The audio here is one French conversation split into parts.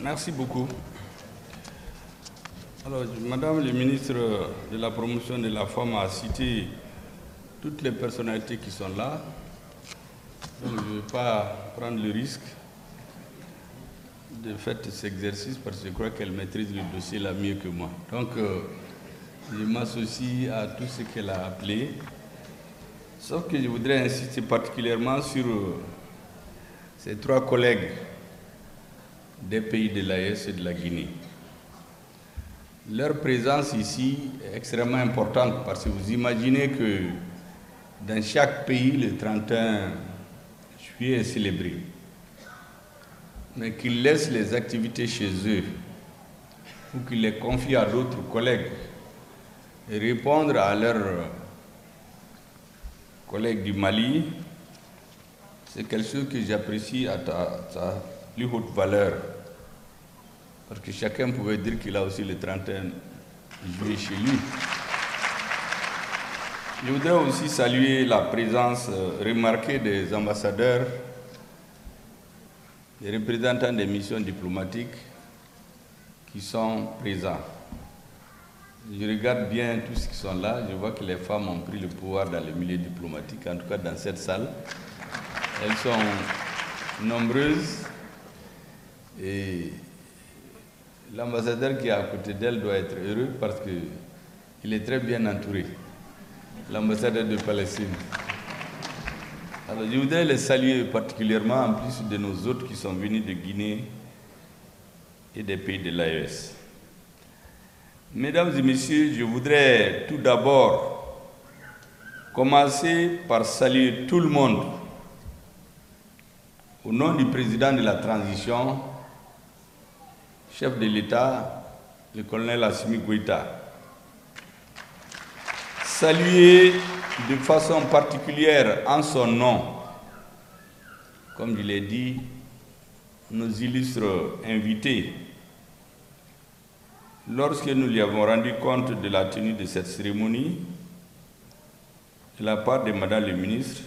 Merci beaucoup. Alors, Madame le ministre de la Promotion de la Femme a cité toutes les personnalités qui sont là. Donc, je ne vais pas prendre le risque de faire cet exercice parce que je crois qu'elle maîtrise le dossier là mieux que moi. Donc, je m'associe à tout ce qu'elle a appelé. Sauf que je voudrais insister particulièrement sur ces trois collègues des pays de l'AES et de la Guinée. Leur présence ici est extrêmement importante parce que vous imaginez que dans chaque pays, le 31 juillet est célébré. Mais qu'ils laissent les activités chez eux ou qu'ils les confient à d'autres collègues et répondre à leurs collègues du Mali, c'est quelque chose que j'apprécie à sa plus haute valeur. Parce que chacun pouvait dire qu'il a aussi le 31 juillet chez lui. Je voudrais aussi saluer la présence remarquée des ambassadeurs, des représentants des missions diplomatiques qui sont présents. Je regarde bien tous ceux qui sont là, je vois que les femmes ont pris le pouvoir dans le milieu diplomatique, en tout cas dans cette salle. Elles sont nombreuses et l'ambassadeur qui est à côté d'elle doit être heureux parce qu'il est très bien entouré, l'ambassadeur de Palestine. Alors je voudrais les saluer particulièrement en plus de nos autres qui sont venus de Guinée et des pays de l'AES. Mesdames et messieurs, je voudrais tout d'abord commencer par saluer tout le monde au nom du président de la transition, chef de l'État, le colonel Assimi Goïta. Saluer de façon particulière en son nom, comme je l'ai dit, nos illustres invités. Lorsque nous lui avons rendu compte de la tenue de cette cérémonie, de la part de Madame le ministre,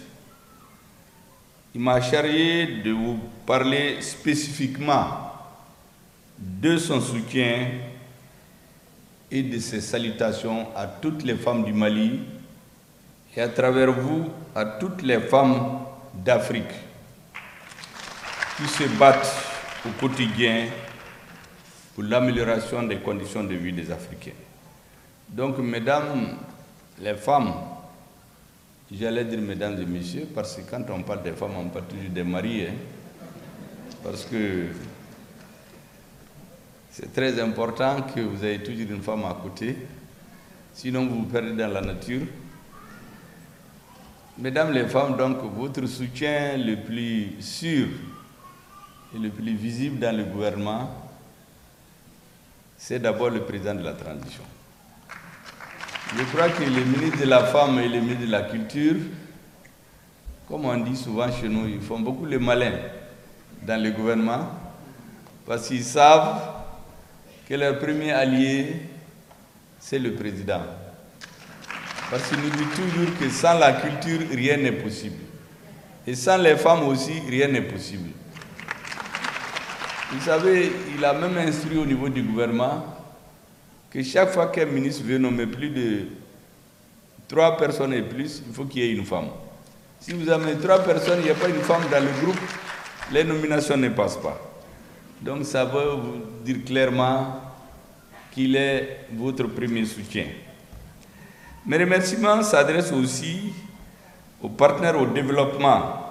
il m'a chargé de vous parler spécifiquement de son soutien et de ses salutations à toutes les femmes du Mali et à travers vous à toutes les femmes d'Afrique qui se battent au quotidien pour l'amélioration des conditions de vie des Africains. Donc, mesdames les femmes, j'allais dire mesdames et messieurs, parce que quand on parle des femmes, on parle toujours des maris, hein, parce que c'est très important que vous ayez toujours une femme à côté, sinon vous vous perdez dans la nature. Mesdames les femmes, donc, votre soutien le plus sûr et le plus visible dans le gouvernement, c'est d'abord le président de la transition. Je crois que le ministre de la Femme et le ministre de la Culture, comme on dit souvent chez nous, ils font beaucoup les malins dans le gouvernement parce qu'ils savent que leur premier allié, c'est le président. Parce qu'il nous dit toujours que sans la culture, rien n'est possible. Et sans les femmes aussi, rien n'est possible. Vous savez, il a même instruit au niveau du gouvernement que chaque fois qu'un ministre veut nommer plus de 3 personnes et plus, il faut qu'il y ait une femme. Si vous amenez 3 personnes, il n'y a pas une femme dans le groupe, les nominations ne passent pas. Donc ça veut vous dire clairement qu'il est votre premier soutien. Mes remerciements s'adressent aussi aux partenaires au développement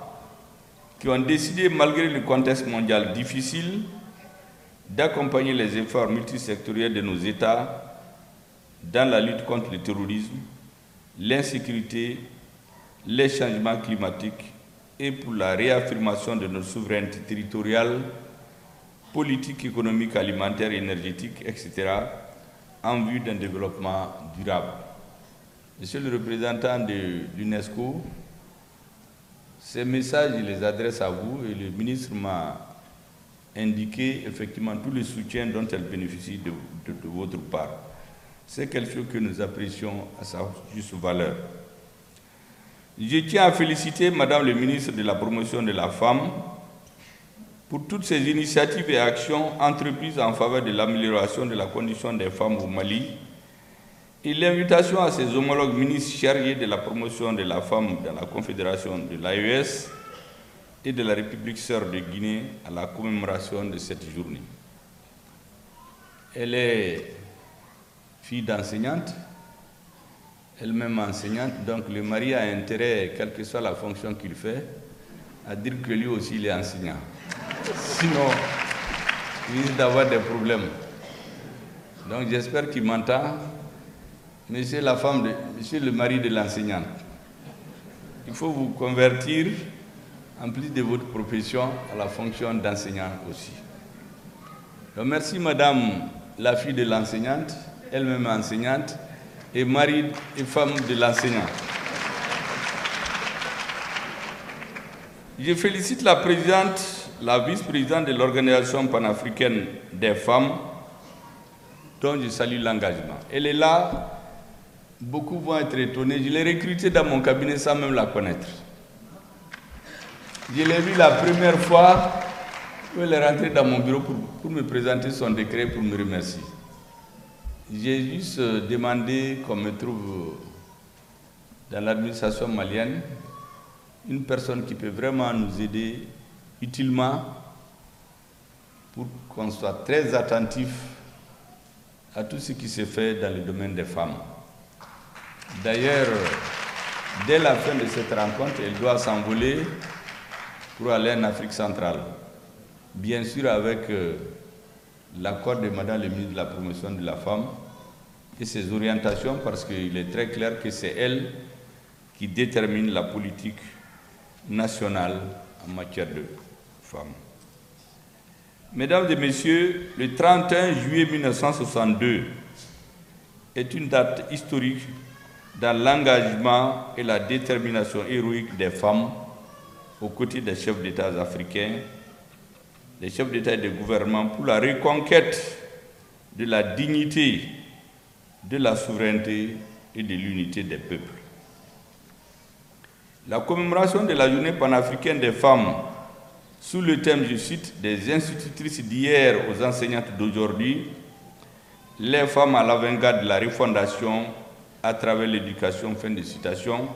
qui ont décidé, malgré le contexte mondial difficile, d'accompagner les efforts multisectoriels de nos États dans la lutte contre le terrorisme, l'insécurité, les changements climatiques et pour la réaffirmation de notre souveraineté territoriale, politique, économique, alimentaire, énergétique, etc., en vue d'un développement durable. Monsieur le représentant de l'UNESCO, ces messages, je les adresse à vous et le ministre m'a indiqué effectivement tout le soutien dont elle bénéficie de votre part. C'est quelque chose que nous apprécions à sa juste valeur. Je tiens à féliciter Madame le ministre de la Promotion de la Femme pour toutes ces initiatives et actions entreprises en faveur de l'amélioration de la condition des femmes au Mali et l'invitation à ses homologues ministres chargés de la promotion de la femme dans la Confédération de l'AES et de la République sœur de Guinée à la commémoration de cette journée. Elle est fille d'enseignante, elle-même enseignante, donc le mari a intérêt, quelle que soit la fonction qu'il fait, à dire que lui aussi il est enseignant. Sinon, il risque d'avoir des problèmes. Donc j'espère qu'il m'entend. Monsieur le mari de l'enseignante, il faut vous convertir, en plus de votre profession, à la fonction d'enseignant aussi. Donc merci madame, la fille de l'enseignante, elle-même enseignante, et mari et femme de l'enseignant. Je félicite la présidente, la vice-présidente de l'Organisation panafricaine des femmes, dont je salue l'engagement. Elle est là. Beaucoup vont être étonnés. Je l'ai recrutée dans mon cabinet sans même la connaître. Je l'ai vue la première fois où elle est rentrée dans mon bureau pour me présenter son décret, pour me remercier. J'ai juste demandé qu'on me trouve dans l'administration malienne une personne qui peut vraiment nous aider utilement pour qu'on soit très attentif à tout ce qui se fait dans le domaine des femmes. D'ailleurs, dès la fin de cette rencontre, elle doit s'envoler pour aller en Afrique centrale. Bien sûr avec l'accord de Madame le ministre de la Promotion de la Femme et ses orientations, parce qu'il est très clair que c'est elle qui détermine la politique nationale en matière de femmes. Mesdames et messieurs, le 31 juillet 1962 est une date historique dans l'engagement et la détermination héroïque des femmes aux côtés des chefs d'État africains, des chefs d'État et de gouvernement pour la reconquête de la dignité, de la souveraineté et de l'unité des peuples. La commémoration de la journée panafricaine des femmes sous le thème, je cite, des institutrices d'hier aux enseignantes d'aujourd'hui, les femmes à l'avant-garde de la refondation à travers l'éducation, fin de citation,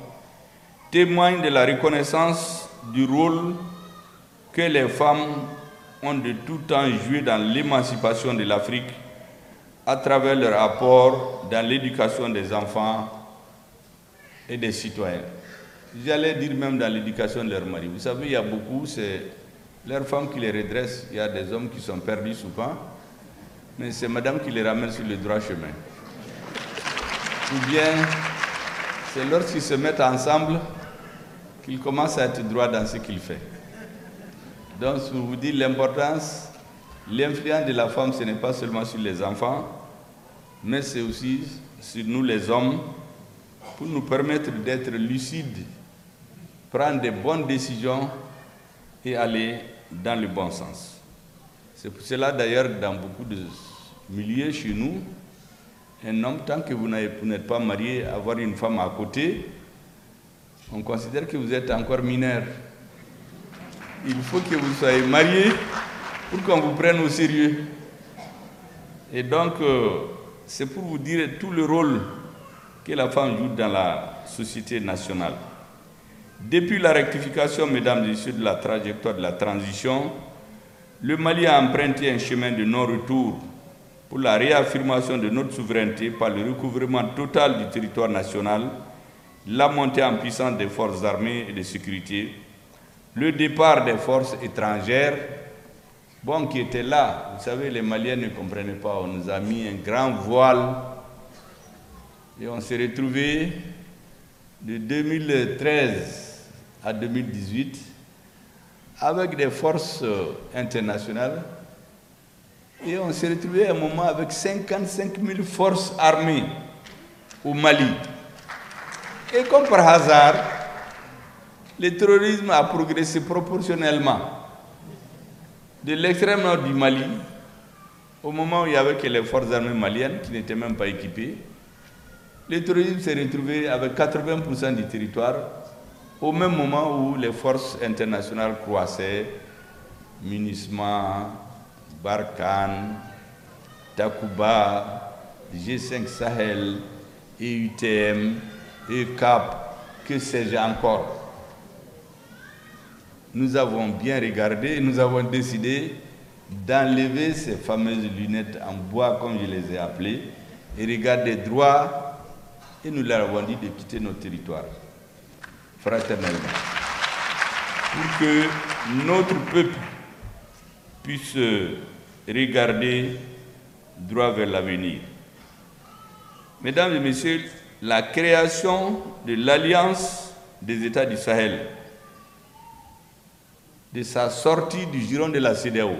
témoigne de la reconnaissance du rôle que les femmes ont de tout temps joué dans l'émancipation de l'Afrique à travers leur apport dans l'éducation des enfants et des citoyens. J'allais dire même dans l'éducation de leurs maris. Vous savez, il y a beaucoup, c'est leurs femmes qui les redressent. Il y a des hommes qui sont perdus souvent, mais c'est madame qui les ramène sur le droit chemin. Ou bien, c'est lorsqu'ils se mettent ensemble qu'ils commencent à être droits dans ce qu'ils font. Donc, je vous dis l'importance, l'influence de la femme, ce n'est pas seulement sur les enfants, mais c'est aussi sur nous les hommes, pour nous permettre d'être lucides, prendre des bonnes décisions et aller dans le bon sens. C'est pour cela d'ailleurs dans beaucoup de milieux chez nous, un homme, tant que vous n'êtes pas marié, avoir une femme à côté, on considère que vous êtes encore mineur. Il faut que vous soyez marié pour qu'on vous prenne au sérieux. Et donc, c'est pour vous dire tout le rôle que la femme joue dans la société nationale. Depuis la rectification, mesdames et messieurs, de la trajectoire de la transition, le Mali a emprunté un chemin de non-retour pour la réaffirmation de notre souveraineté par le recouvrement total du territoire national, la montée en puissance des forces armées et de sécurité, le départ des forces étrangères, bon, qui étaient là. Vous savez, les Maliens ne comprenaient pas, on nous a mis un grand voile et on s'est retrouvés de 2013 à 2018 avec des forces internationales. Et on s'est retrouvé à un moment avec 55 000 forces armées au Mali. Et comme par hasard, le terrorisme a progressé proportionnellement de l'extrême nord du Mali, au moment où il n'y avait que les forces armées maliennes qui n'étaient même pas équipées. Le terrorisme s'est retrouvé avec 80% du territoire, au même moment où les forces internationales croissaient MINUSMA, Barkhane, Takuba, G5 Sahel, EUTM, ECAP, que sais-je encore. Nous avons bien regardé et nous avons décidé d'enlever ces fameuses lunettes en bois, comme je les ai appelées, et regarder droit, et nous leur avons dit de quitter nos territoires, fraternellement, pour que notre peuple puisse regarder droit vers l'avenir. Mesdames et messieurs, la création de l'Alliance des États du Sahel, de sa sortie du giron de la CEDEAO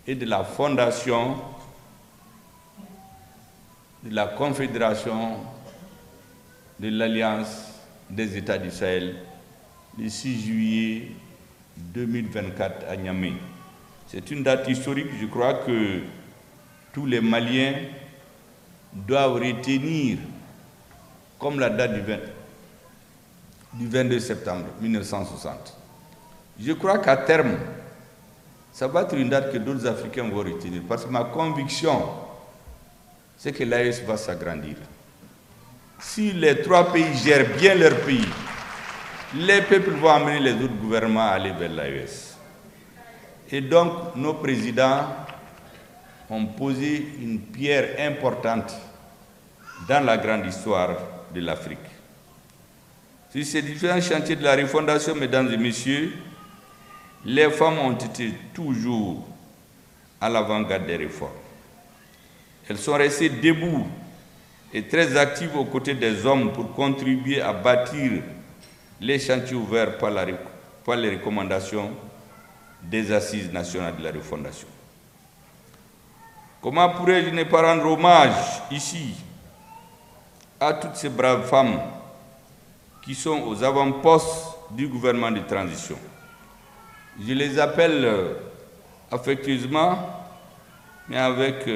et de la fondation de la Confédération de l'Alliance des États du Sahel le 6 juillet 2024 à Niamey. C'est une date historique, je crois que tous les Maliens doivent retenir comme la date du 22 septembre 1960. Je crois qu'à terme, ça va être une date que d'autres Africains vont retenir, parce que ma conviction, c'est que l'AES va s'agrandir. Si les trois pays gèrent bien leur pays, les peuples vont amener les autres gouvernements à aller vers l'AES. Et donc, nos présidents ont posé une pierre importante dans la grande histoire de l'Afrique. Sur ces différents chantiers de la refondation, mesdames et messieurs, les femmes ont été toujours à l'avant-garde des réformes. Elles sont restées debout et très actives aux côtés des hommes pour contribuer à bâtir les chantiers ouverts par les recommandations des Assises nationales de la refondation. Comment pourrais-je ne pas rendre hommage ici à toutes ces braves femmes qui sont aux avant-postes du gouvernement de transition? Je les appelle affectueusement, mais avec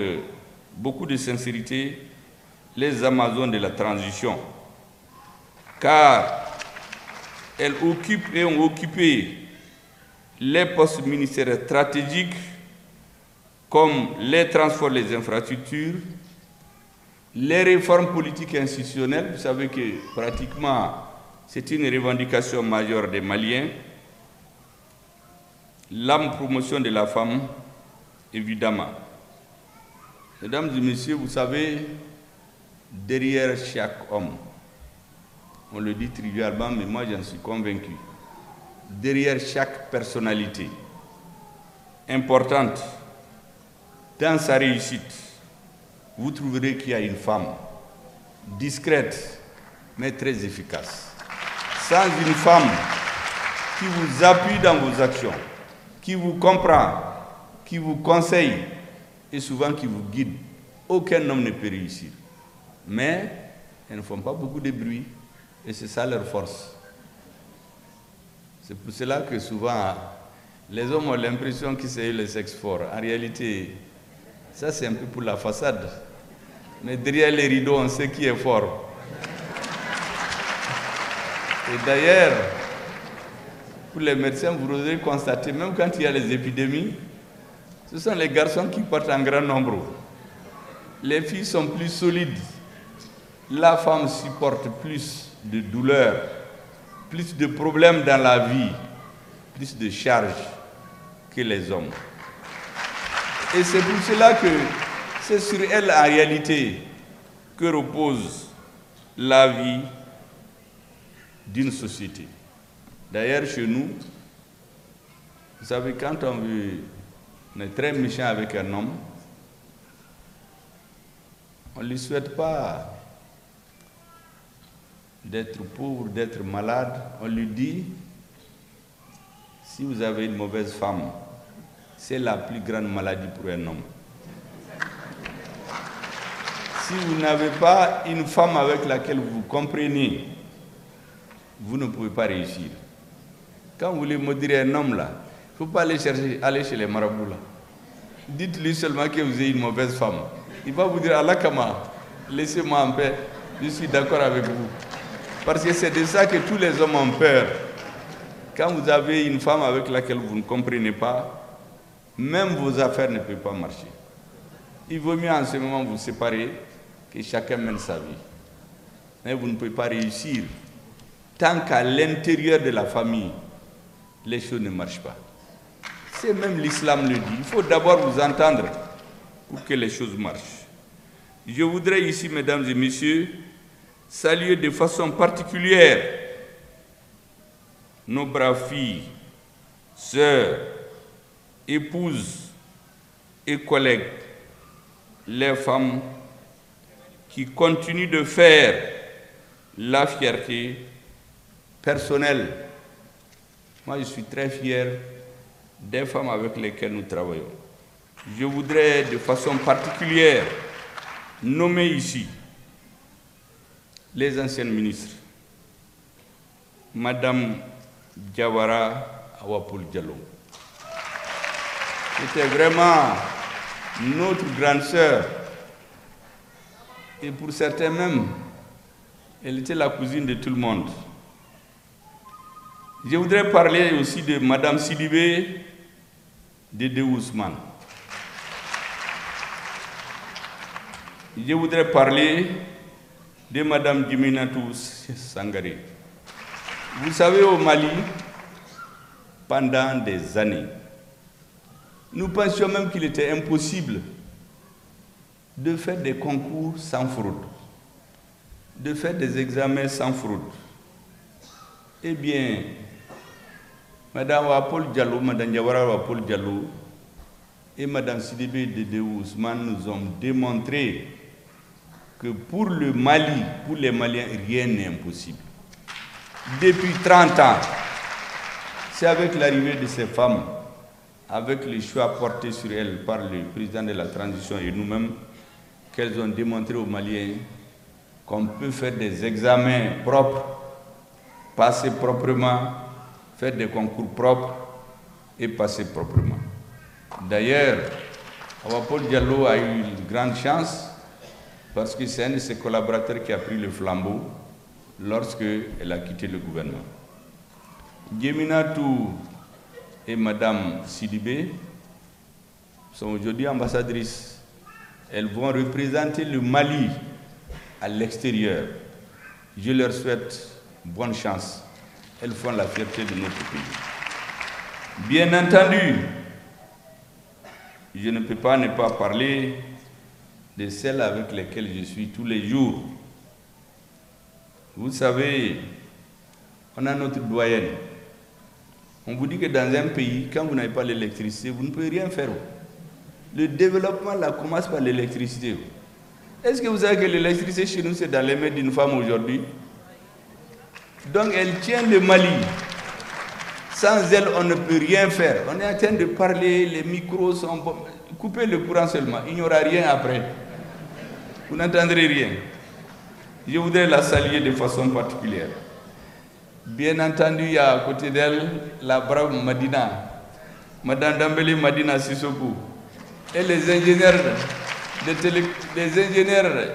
beaucoup de sincérité, les Amazones de la transition, car elles occupent et ont occupé les postes ministériels stratégiques comme les transports, les infrastructures, les réformes politiques et institutionnelles. Vous savez que pratiquement c'est une revendication majeure des Maliens. La promotion de la femme, évidemment. Mesdames et messieurs, vous savez, derrière chaque homme, on le dit trivialement, mais moi j'en suis convaincu, derrière chaque personnalité importante dans sa réussite, vous trouverez qu'il y a une femme discrète, mais très efficace. Sans une femme qui vous appuie dans vos actions, qui vous comprend, qui vous conseille et souvent qui vous guide, aucun homme ne peut réussir. Mais elles ne font pas beaucoup de bruit et c'est ça leur force. C'est pour cela que souvent les hommes ont l'impression que c'est le sexe fort. En réalité, ça c'est un peu pour la façade. Mais derrière les rideaux, on sait qui est fort. Et d'ailleurs, pour les médecins, vous aurez constaté, même quand il y a les épidémies, ce sont les garçons qui partent en grand nombre. Les filles sont plus solides. La femme supporte plus de douleurs, plus de problèmes dans la vie, plus de charges que les hommes. Et c'est pour cela que c'est sur elle, en réalité, que repose la vie d'une société. D'ailleurs, chez nous, vous savez, quand on est très méchant avec un homme, on ne lui souhaite pas d'être pauvre, d'être malade. On lui dit, si vous avez une mauvaise femme, c'est la plus grande maladie pour un homme. Si vous n'avez pas une femme avec laquelle vous comprenez, vous ne pouvez pas réussir. Quand vous voulez modérer un homme là, il ne faut pas aller chez les marabouts là. Dites-lui seulement que vous avez une mauvaise femme. Il va vous dire, Allah Kama, laissez-moi en paix, je suis d'accord avec vous. Parce que c'est de ça que tous les hommes ont peur. Quand vous avez une femme avec laquelle vous ne comprenez pas, même vos affaires ne peuvent pas marcher. Il vaut mieux en ce moment vous séparer, que chacun mène sa vie. Mais vous ne pouvez pas réussir tant qu'à l'intérieur de la famille, les choses ne marchent pas. C'est même l'islam le dit. Il faut d'abord vous entendre pour que les choses marchent. Je voudrais ici, mesdames et messieurs, saluer de façon particulière nos braves filles, sœurs, épouses et collègues, les femmes qui continuent de faire la fierté personnelle. Moi, je suis très fier des femmes avec lesquelles nous travaillons. Je voudrais de façon particulière nommer ici les anciennes ministres, Madame Diawara Awa-Paul Diallo. C'était vraiment notre grande sœur. Et pour certains même, elle était la cousine de tout le monde. Je voudrais parler aussi de Madame Sidibé Dédé Ousmane. Je voudrais parler de Madame Djiminatou Sangaré. Vous savez, au Mali, pendant des années, nous pensions même qu'il était impossible de faire des concours sans fraude, de faire des examens sans fraude. Eh bien, Madame Awa-Paul Diallo, Madame Diawara Awa-Paul Diallo et Madame Sidibé Dédé Ousmane nous ont démontré que pour le Mali, pour les Maliens, rien n'est impossible. Depuis 30 ans, c'est avec l'arrivée de ces femmes, avec les choix portés sur elles par le président de la transition et nous-mêmes, qu'elles ont démontré aux Maliens qu'on peut faire des examens propres, passer proprement, faire des concours propres et passer proprement. D'ailleurs, Awa-Paul Diallo a eu une grande chance parce que c'est un de ses collaborateurs qui a pris le flambeau lorsqu'elle a quitté le gouvernement. Djiminatou et Madame Sidibé sont aujourd'hui ambassadrices. Elles vont représenter le Mali à l'extérieur. Je leur souhaite bonne chance. Elles font la fierté de notre pays. Bien entendu, je ne peux pas ne pas parler de celles avec lesquelles je suis tous les jours. Vous savez, on a notre doyenne. On vous dit que dans un pays, quand vous n'avez pas l'électricité, vous ne pouvez rien faire. Le développement là commence par l'électricité. Est-ce que vous savez que l'électricité chez nous, c'est dans les mains d'une femme aujourd'hui? Donc elle tient le Mali. Sans elle, on ne peut rien faire. On est en train de parler, les micros sont... Coupez le courant seulement, il n'y aura rien après. Vous n'entendrez rien. Je voudrais la saluer de façon particulière. Bien entendu, il y a à côté d'elle la brave Madina, Madame Dambélé Madina Sissoko, et les ingénieurs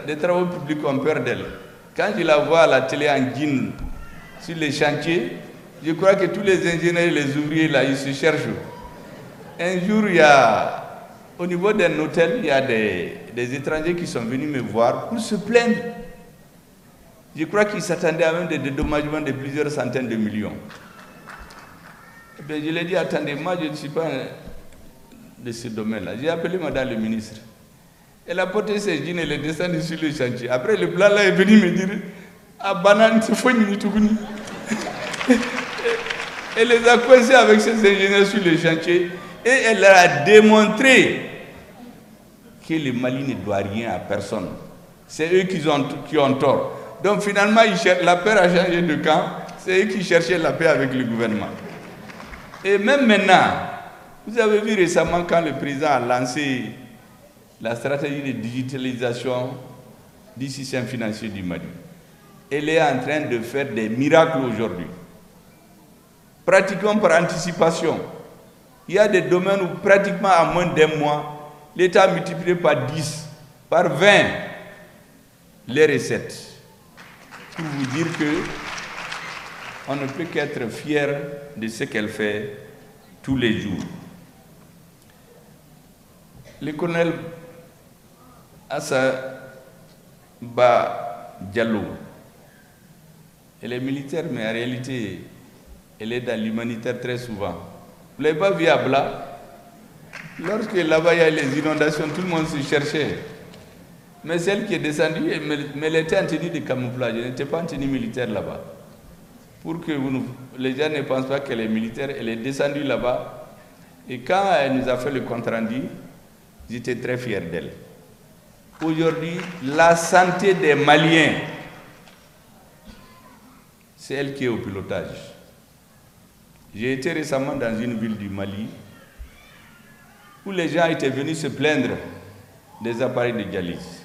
des travaux publics ont peur d'elle. Quand je la vois à la télé en jean sur les chantiers, je crois que tous les ingénieurs et les ouvriers là, ils se cherchent. Un jour, il y a, au niveau d'un hôtel, il y a des étrangers qui sont venus me voir pour se plaindre. Je crois qu'ils s'attendaient à même des dédommagements de plusieurs centaines de millions. Et bien, je lui ai dit, attendez, moi je ne suis pas de ce domaine-là. J'ai appelé Madame le ministre. Elle a porté ses jeans et elle est descendue sur le chantier. Après, le blanc là est venu me dire, ah, banane, c'est fini, Elle les a coincés avec ses ingénieurs sur le chantier et elle leur a démontré que le Mali ne doit rien à personne. C'est eux qui ont tort. Donc finalement, la paix a changé de camp. C'est eux qui cherchaient la paix avec le gouvernement. Et même maintenant, vous avez vu récemment quand le président a lancé la stratégie de digitalisation du système financier du Mali. Elle est en train de faire des miracles aujourd'hui. Pratiquement par anticipation. Il y a des domaines où pratiquement à moins d'un mois, l'État a multiplié par 10, par 20 les recettes. Pour vous dire qu'on ne peut qu'être fier de ce qu'elle fait tous les jours. le colonel Assa Ba Diallo, elle est militaire, mais en réalité, elle est dans l'humanitaire très souvent. Vous ne l'avez pas vu à Bla? Lorsque là-bas il y a les inondations, tout le monde se cherchait. Mais celle qui est descendue, mais elle était en tenue de camouflage, elle n'était pas en tenue militaire là-bas. Pour que les gens ne pensent pas qu'elle est militaire, elle est descendue là-bas. Et quand elle nous a fait le compte-rendu, j'étais très fier d'elle. Aujourd'hui, la santé des Maliens, c'est elle qui est au pilotage. J'ai été récemment dans une ville du Mali où les gens étaient venus se plaindre des appareils de dialyse.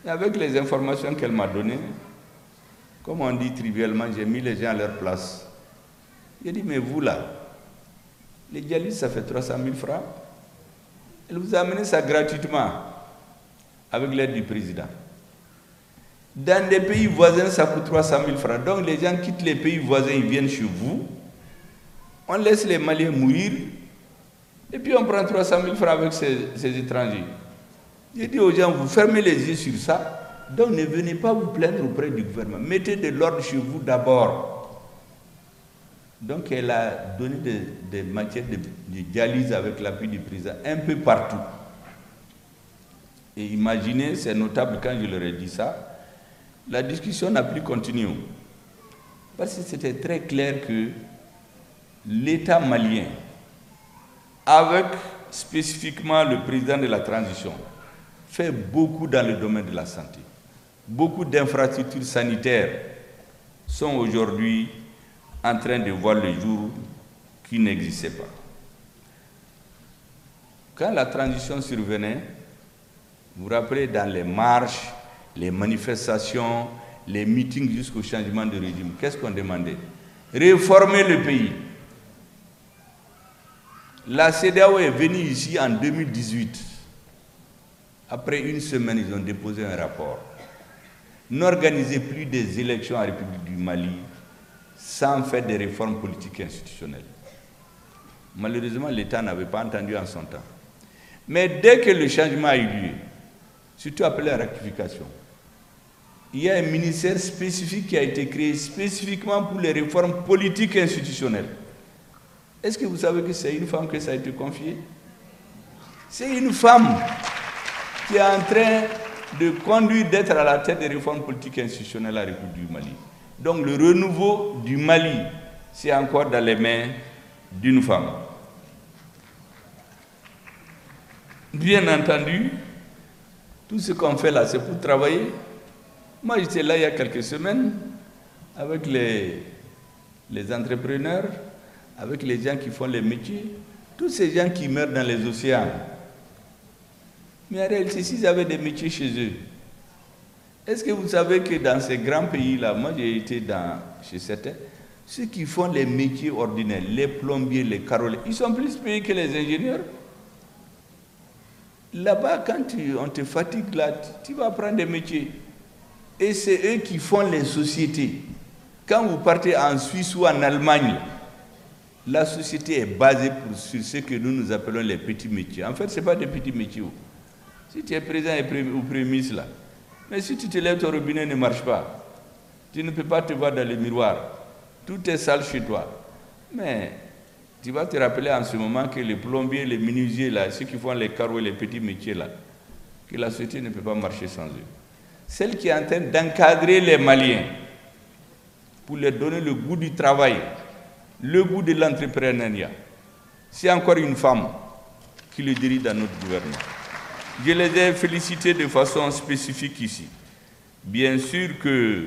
Et avec les informations qu'elle m'a données, comme on dit trivialement, j'ai mis les gens à leur place. J'ai dit, mais vous là, les dialyses, ça fait 300 000 francs. Elle vous a amené ça gratuitement, avec l'aide du président. Dans des pays voisins, ça coûte 300 000 francs. Donc les gens quittent les pays voisins, ils viennent chez vous. On laisse les Maliens mourir. Et puis on prend 300 000 francs avec ces étrangers. J'ai dit aux gens, vous fermez les yeux sur ça. Donc ne venez pas vous plaindre auprès du gouvernement. Mettez de l'ordre chez vous d'abord. Donc elle a donné des matières de dialyse avec l'appui du président un peu partout. Et imaginez, c'est notable quand je leur ai dit ça, la discussion n'a plus continué. Parce que c'était très clair que l'État malien, avec spécifiquement le président de la transition, fait beaucoup dans le domaine de la santé. Beaucoup d'infrastructures sanitaires sont aujourd'hui en train de voir le jour qui n'existaient pas. Quand la transition survenait, vous vous rappelez, dans les marches, les manifestations, les meetings jusqu'au changement de régime, qu'est-ce qu'on demandait? Réformer le pays. La CEDEAO est venue ici en 2018. Après une semaine, ils ont déposé un rapport. N'organisez plus des élections en République du Mali sans faire des réformes politiques et institutionnelles. Malheureusement, l'État n'avait pas entendu en son temps. Mais dès que le changement a eu lieu, surtout après la rectification, il y a un ministère spécifique qui a été créé spécifiquement pour les réformes politiques et institutionnelles. Est-ce que vous savez que c'est une femme que ça a été confié? C'est une femme qui est en train de conduire, d'être à la tête des réformes politiques et institutionnelles à la République du Mali. Donc le renouveau du Mali, c'est encore dans les mains d'une femme. Bien entendu, tout ce qu'on fait là, c'est pour travailler. Moi, j'étais là il y a quelques semaines avec les entrepreneurs, avec les gens qui font les métiers, tous ces gens qui meurent dans les océans. Mais en réalité, s'ils avaient des métiers chez eux, est-ce que vous savez que dans ces grands pays-là, moi j'ai été chez certains, ceux qui font les métiers ordinaires, les plombiers, les caroliers, ils sont plus payés que les ingénieurs. Là-bas, quand on te fatigue, là, tu vas apprendre des métiers. Et c'est eux qui font les sociétés. Quand vous partez en Suisse ou en Allemagne, la société est basée sur ce que nous appelons les petits métiers. En fait, ce n'est pas des petits métiers. Si tu es président ou premier ministre là, mais si tu te lèves, ton robinet ne marche pas. Tu ne peux pas te voir dans le miroir. Tout est sale chez toi. Mais tu vas te rappeler en ce moment que les plombiers, les menuisiers, là, ceux qui font les carreaux et les petits métiers, là, que la société ne peut pas marcher sans eux. Celle qui est en train d'encadrer les Maliens pour leur donner le goût du travail, le goût de l'entrepreneuriat, c'est encore une femme qui le dirige dans notre gouvernement. Je les ai félicités de façon spécifique ici. Bien sûr que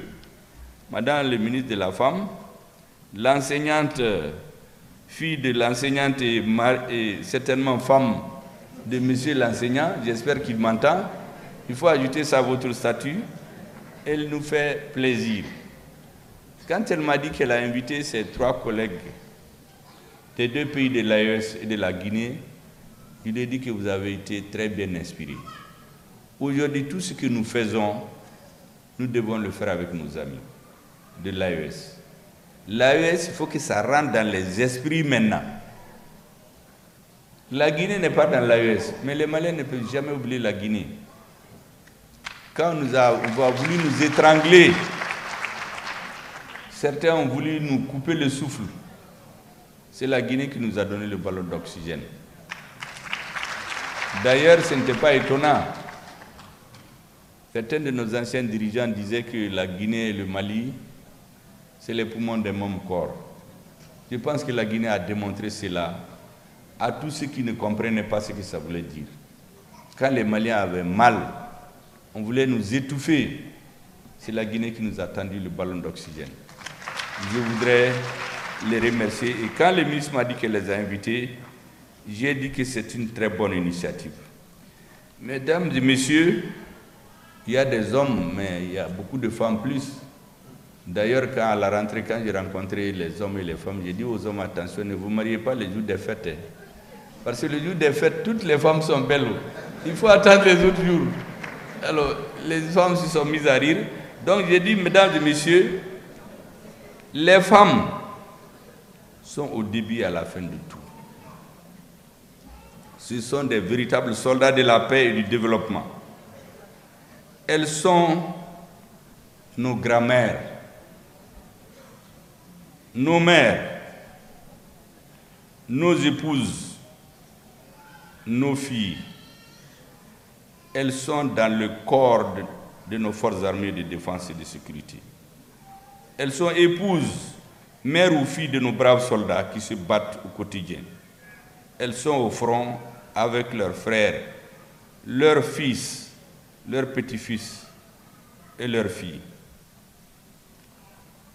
Madame le ministre de la Femme, l'enseignante, fille de l'enseignante et certainement femme de monsieur l'enseignant, j'espère qu'il m'entend, il faut ajouter ça à votre statut, elle nous fait plaisir. Quand elle m'a dit qu'elle a invité ses 3 collègues des 2 pays de l'AES et de la Guinée, je lui ai dit que vous avez été très bien inspirés. Aujourd'hui, tout ce que nous faisons, nous devons le faire avec nos amis de l'AES. L'AES, il faut que ça rentre dans les esprits maintenant. La Guinée n'est pas dans l'AES, mais les Maliens ne peuvent jamais oublier la Guinée. Quand on a voulu nous étrangler, certains ont voulu nous couper le souffle. C'est la Guinée qui nous a donné le ballon d'oxygène. D'ailleurs, ce n'était pas étonnant. Certains de nos anciens dirigeants disaient que la Guinée et le Mali, c'est les poumons d'un même corps. Je pense que la Guinée a démontré cela à tous ceux qui ne comprenaient pas ce que ça voulait dire. Quand les Maliens avaient mal, on voulait nous étouffer. C'est la Guinée qui nous a tendu le ballon d'oxygène. Je voudrais les remercier. Et quand le ministre m'a dit qu'elle les a invités, j'ai dit que c'est une très bonne initiative. Mesdames et messieurs, il y a des hommes, mais il y a beaucoup de femmes plus. D'ailleurs, à la rentrée, quand j'ai rencontré les hommes et les femmes, j'ai dit aux hommes, attention, ne vous mariez pas les jours des fêtes. Parce que le jour des fêtes, toutes les femmes sont belles. Il faut attendre les autres jours. Alors, les femmes se sont mises à rire. Donc, j'ai dit, mesdames et messieurs, les femmes sont au début et à la fin de tout. Ce sont des véritables soldats de la paix et du développement. Elles sont nos grand-mères, nos mères, nos épouses, nos filles. Elles sont dans le corps de nos forces armées de défense et de sécurité. Elles sont épouses, mères ou filles de nos braves soldats qui se battent au quotidien. Elles sont au front avec leurs frères, leurs fils, leurs petits-fils et leurs filles.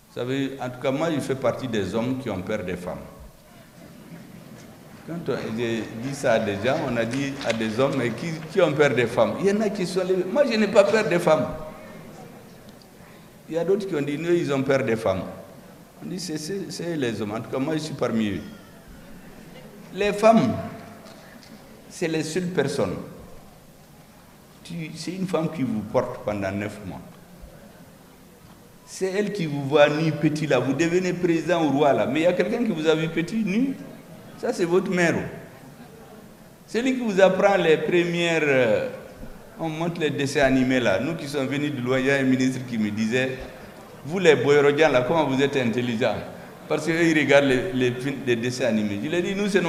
Vous savez, en tout cas, moi, je fais partie des hommes qui ont peur des femmes. Quand on dit ça à des gens, on a dit à des hommes qui ont peur des femmes. Il y en a qui sont les... Moi, je n'ai pas peur des femmes. Il y a d'autres qui ont dit, non, ils ont peur des femmes. On dit, c'est les hommes. En tout cas, moi, je suis parmi eux. Les femmes, c'est les seules personnes. C'est une femme qui vous porte pendant 9 mois. C'est elle qui vous voit nu, petit, là. Vous devenez président ou roi, là. Mais il y a quelqu'un qui vous a vu petit, nu. Ça, c'est votre mère. C'est lui qui vous apprend les premières... on montre les dessins animés, là. Nous qui sommes venus de loin, il y a un ministre qui me disait, vous, les Boyorodiens, là, comment vous êtes intelligents? Parce qu'eux, ils regardent les dessins animés. Je lui ai dit, nous, c'est nos...